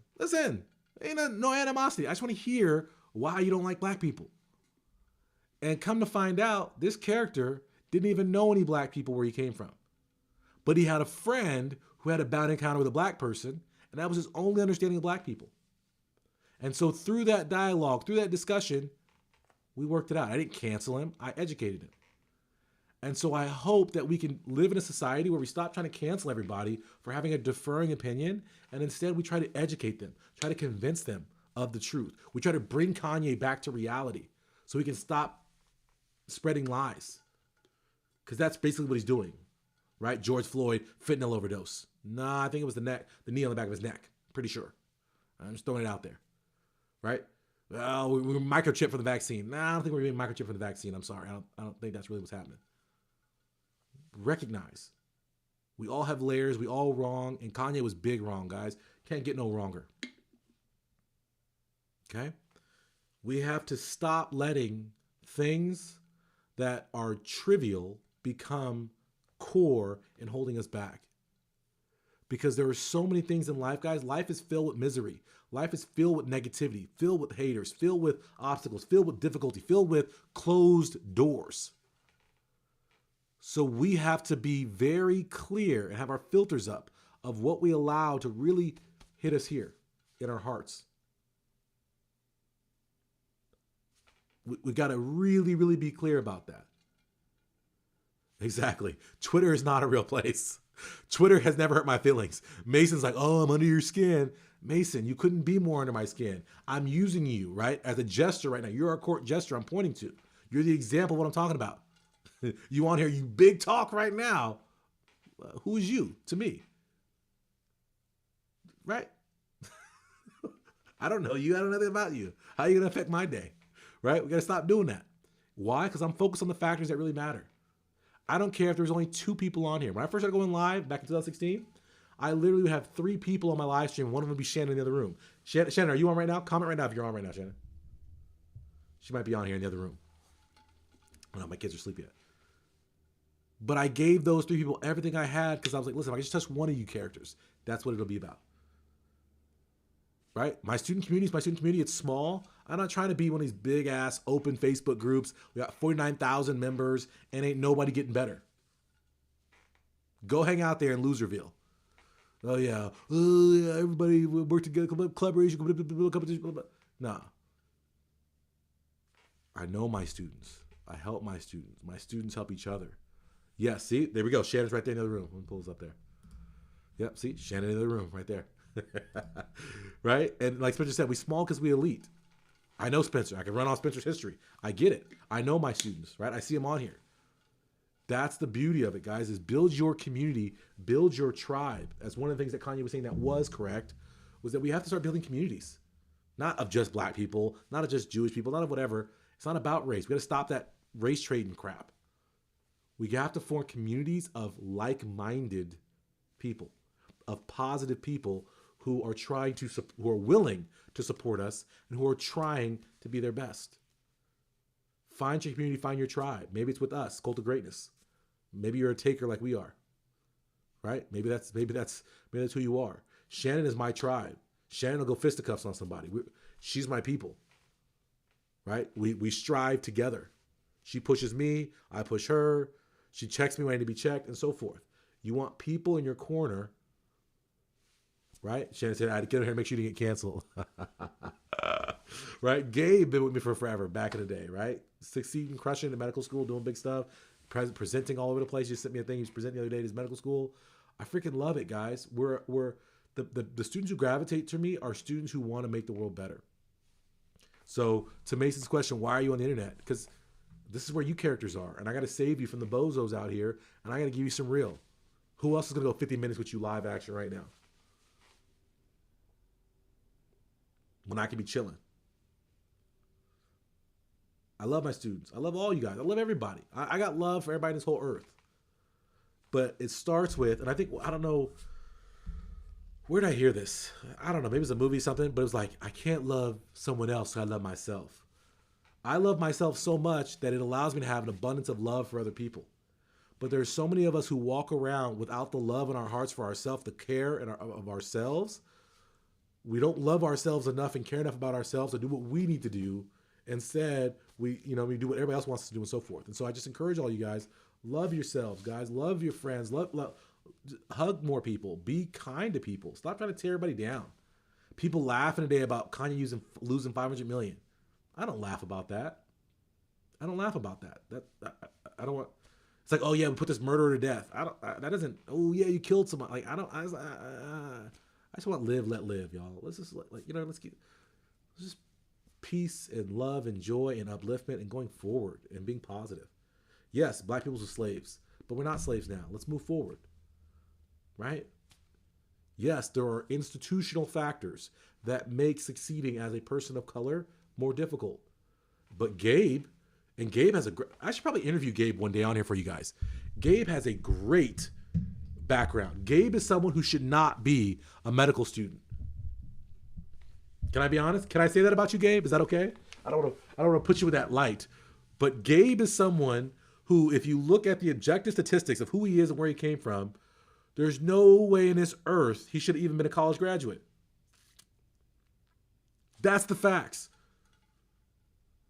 Ain't no animosity. I just want to hear why you don't like black people. And come to find out, this character didn't even know any black people where he came from. But he had a friend who had a bad encounter with a black person, and that was his only understanding of black people. And so through that dialogue, through that discussion, we worked it out. I didn't cancel him. I educated him. And so I hope that we can live in a society where we stop trying to cancel everybody for having a differing opinion, and instead we try to educate them, try to convince them of the truth. We try to bring Kanye back to reality so he can stop spreading lies. Because that's basically what he's doing, right? George Floyd, fentanyl overdose. Nah, I think it was the knee on the back of his neck. Pretty sure. I'm just throwing it out there, right? Oh, we were microchipped for the vaccine. Nah, I don't think we're being microchipped for the vaccine. I'm sorry. I don't think that's really what's happening. Recognize. We all have layers. We all wrong. And Kanye was big wrong, guys. Can't get no wronger. Okay? We have to stop letting things that are trivial become core in holding us back. Because there are so many things in life, guys. Life is filled with misery. Life is filled with negativity, filled with haters, filled with obstacles, filled with difficulty, filled with closed doors. So we have to be very clear and have our filters up of what we allow to really hit us here in our hearts. We got to really, really be clear about that. Exactly. Twitter is not a real place. Twitter has never hurt my feelings. Mason's like, oh, I'm under your skin. Mason, you couldn't be more under my skin. I'm using you, right, as a gesture right now. You're our court gesture I'm pointing to. You're the example of what I'm talking about. You on here, you big talk right now. Who is you to me? Right? I don't know you. I don't know anything about you. How are you going to affect my day? Right? We got to stop doing that. Why? Because I'm focused on the factors that really matter. I don't care if there's only 2 people on here. When I first started going live back in 2016, I literally would have 3 people on my live stream. One of them would be Shannon in the other room. Shannon, are you on right now? Comment right now if you're on right now, Shannon. She might be on here in the other room. Oh, no, my kids are asleep yet. But I gave those 3 people everything I had because I was like, listen, if I just touch one of you characters, that's what it'll be about. Right? My student community is my student community. It's small. I'm not trying to be one of these big ass open Facebook groups. We got 49,000 members and ain't nobody getting better. Go hang out there in Loserville. Oh yeah, everybody work together, collaboration, competition. Nah. I know my students. I help my students. My students help each other. Yeah, see? There we go. Shannon's right there in the other room. Let me pull this up there. Yep, see? Shannon in the other room right there. Right? And like Spencer said, we small because we elite. I know Spencer. I can run off Spencer's history. I get it. I know my students, right? I see them on here. That's the beauty of it, guys, is build your community, build your tribe. That's one of the things that Kanye was saying that was correct, was that we have to start building communities. Not of just black people, not of just Jewish people, not of whatever. It's not about race. We got to stop that race trading crap. We have to form communities of like-minded people, of positive people who are who are willing to support us and who are trying to be their best. Find your community, find your tribe. Maybe it's with us, Cult of Greatness. Maybe you're a taker like we are, right? Maybe that's who you are. Shannon is my tribe. Shannon will go fisticuffs on somebody. She's my people, right? We strive together. She pushes me, I push her. She checks me when I need to be checked, and so forth. You want people in your corner, right? Shannon said, I had to get over here and make sure you didn't get canceled. Right? Gabe been with me for forever, back in the day, right? Succeeding, crushing in medical school, doing big stuff, presenting all over the place. He just sent me a thing he was presenting the other day at his medical school. I freaking love it, guys. The students who gravitate to me are students who want to make the world better. So to Mason's question, why are you on the internet? Because this is where you characters are, and I got to save you from the bozos out here, and I got to give you some real. Who else is going to go 50 minutes with you live action right now? When I can be chilling. I love my students. I love all you guys. I love everybody. I got love for everybody in this whole earth. But it starts with, and I think, I don't know, where did I hear this? I don't know. Maybe it's a movie or something, but it was like, I can't love someone else, so I love myself. I love myself so much that it allows me to have an abundance of love for other people. But there's so many of us who walk around without the love in our hearts for ourselves, the care of ourselves. We don't love ourselves enough and care enough about ourselves to do what we need to do. Instead, we do what everybody else wants us to do and so forth. And so I just encourage all you guys, love yourselves, guys. Love your friends. Hug more people. Be kind to people. Stop trying to tear everybody down. People laughing today about Kanye losing 500 million. I don't laugh about that. I don't laugh about that. I don't want. It's like, oh yeah, we put this murderer to death. That doesn't. Oh yeah, you killed someone. Like I just want live, let live, y'all. Let's just let's just peace and love and joy and upliftment and going forward and being positive. Yes, black people are slaves, but we're not slaves now. Let's move forward. Right? Yes, there are institutional factors that make succeeding as a person of color more difficult. But Gabe has I should probably interview Gabe one day on here for you guys. Gabe has a great background. Gabe is someone who should not be a medical student. Can I be honest? Can I say that about you, Gabe? Is that okay? I don't want to put you in that light. But Gabe is someone who, if you look at the objective statistics of who he is and where he came from, there's no way in this earth he should have even been a college graduate. That's the facts.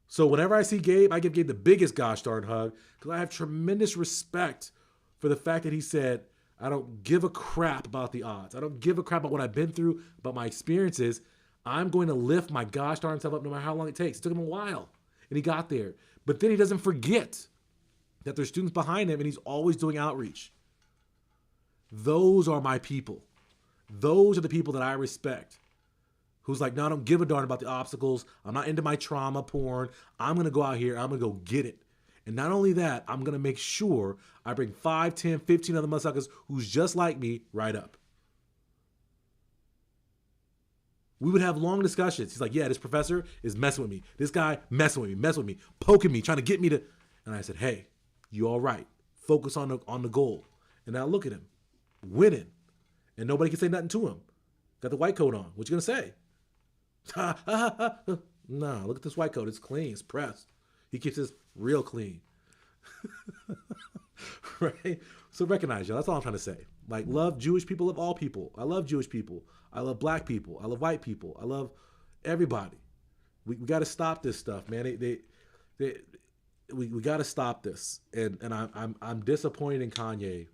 So whenever I see Gabe, I give Gabe the biggest gosh darn hug because I have tremendous respect for the fact that he said, I don't give a crap about the odds. I don't give a crap about what I've been through, about my experiences. I'm going to lift my gosh darn self up no matter how long it takes. It took him a while, and he got there. But then he doesn't forget that there's students behind him, and he's always doing outreach. Those are my people. Those are the people that I respect. Who's like, no, I don't give a darn about the obstacles. I'm not into my trauma porn. I'm going to go out here. I'm going to go get it. And not only that, I'm going to make sure I bring 5, 10, 15 other motherfuckers who's just like me right up. We would have long discussions. He's like, yeah, this professor is messing with me. This guy messing with me, poking me, trying to get me to. And I said, hey, you all right. Focus on the goal. And now look at him, winning. And nobody can say nothing to him. Got the white coat on. What you going to say? No, look at this white coat. It's clean. It's pressed. He keeps his real clean. Right? So recognize, y'all. That's all I'm trying to say. Like, love Jewish people, love all people. I love Jewish people. I love black people. I love white people. I love everybody. We got to stop this stuff, man. We got to stop this. And I'm disappointed in Kanye,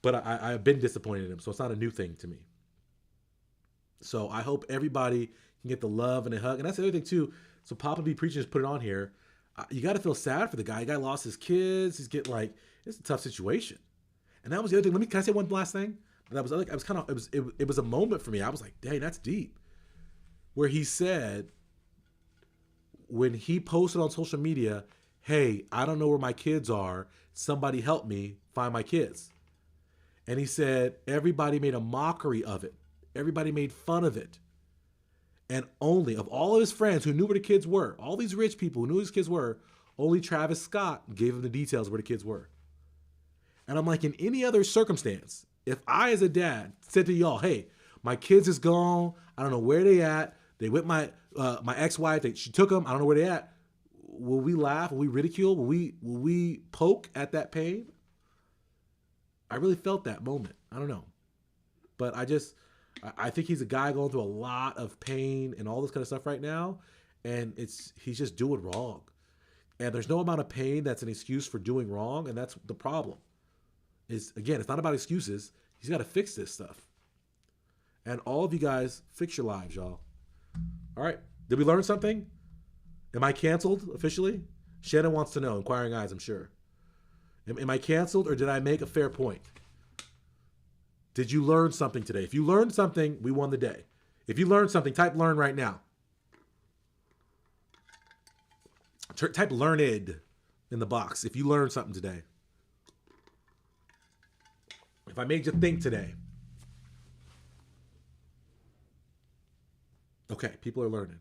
but I've been disappointed in him, so it's not a new thing to me. So I hope everybody can get the love and the hug. And that's the other thing too. So Papa B Preachers put it on here. You got to feel sad for the guy. The guy lost his kids. He's getting it's a tough situation. And that was the other thing. Can I say one last thing? It was a moment for me. I was like, dang, that's deep. Where he said, when he posted on social media, hey, I don't know where my kids are. Somebody help me find my kids. And he said, everybody made a mockery of it. Everybody made fun of it. And only of all of his friends who knew where the kids were, all these rich people who knew who his kids were, Only Travis Scott gave him the details where the kids were. And I'm like, in any other circumstance, if I as a dad said to y'all, hey, my kids is gone, I don't know where they at, they with my ex-wife, she took them, I don't know where they at, will we laugh? Will we ridicule? Will we poke at that pain? I really felt that moment. I don't know. But I think he's a guy going through a lot of pain and all this kind of stuff right now. And he's just doing wrong. And there's no amount of pain that's an excuse for doing wrong. And that's the problem. Again, it's not about excuses. He's got to fix this stuff. And all of you guys, fix your lives, y'all. All right. Did we learn something? Am I canceled officially? Shannon wants to know. Inquiring eyes, I'm sure. Am I canceled or did I make a fair point? Did you learn something today? If you learned something, we won the day. If you learned something, type learn right now. Type learned in the box if you learned something today. If I made you think today. Okay, people are learning.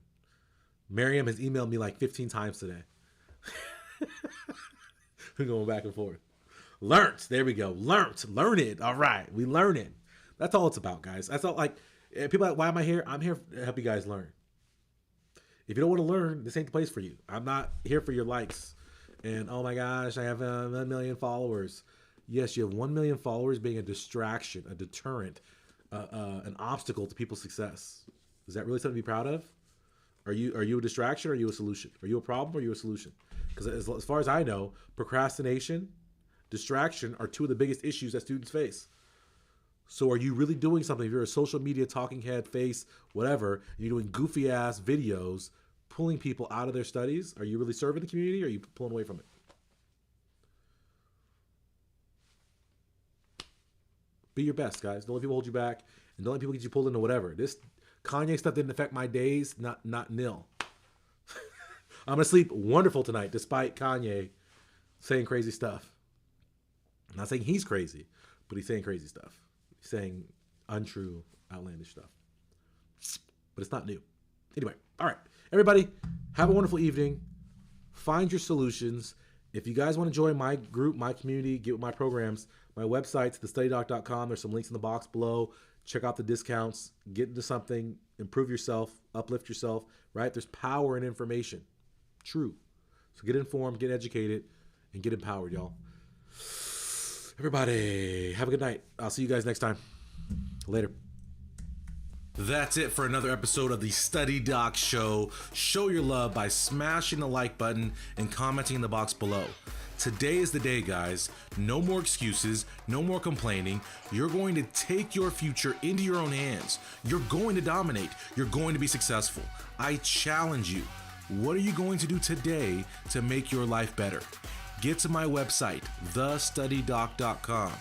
Miriam has emailed me like 15 times today. We're going back and forth. Learned. There we go. Learned. Learn it. All right. We learn it. That's all it's about, guys. That's all. Like, people are like, why am I here? I'm here to help you guys learn. If you don't want to learn, this ain't the place for you. I'm not here for your likes. And, oh my gosh, I have 1 million followers. Yes, you have 1 million followers being a distraction, a deterrent, an obstacle to people's success. Is that really something to be proud of? Are you a distraction or are you a solution? Are you a problem or are you a solution? Because as far as I know, procrastination, distraction are two of the biggest issues that students face. So are you really doing something? If you're a social media talking head, face, whatever, and you're doing goofy ass videos, pulling people out of their studies, are you really serving the community or are you pulling away from it? Be your best, guys. Don't let people hold you back and don't let people get you pulled into whatever. This Kanye stuff didn't affect my days, not nil. I'm going to sleep wonderful tonight despite Kanye saying crazy stuff. I'm not saying he's crazy, but he's saying crazy stuff. He's saying untrue, outlandish stuff. But it's not new. Anyway, all right. Everybody, have a wonderful evening. Find your solutions. If you guys want to join my group, my community, get with my programs, my website's thestudydoc.com. There's some links in the box below. Check out the discounts. Get into something. Improve yourself. Uplift yourself. Right? There's power in information. True. So get informed, get educated, and get empowered, y'all. Everybody, have a good night. I'll see you guys next time. Later. That's it for another episode of the Study Doc Show. Show your love by smashing the like button and commenting in the box below. Today is the day, guys. No more excuses, no more complaining. You're going to take your future into your own hands. You're going to dominate. You're going to be successful. I challenge you. What are you going to do today to make your life better? Get to my website, thestudydoc.com.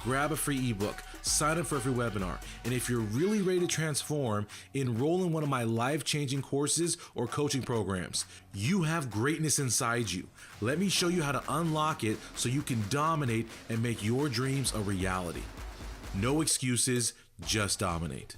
Grab a free ebook, sign up for a free webinar, and if you're really ready to transform, enroll in one of my life-changing courses or coaching programs. You have greatness inside you. Let me show you how to unlock it so you can dominate and make your dreams a reality. No excuses, just dominate.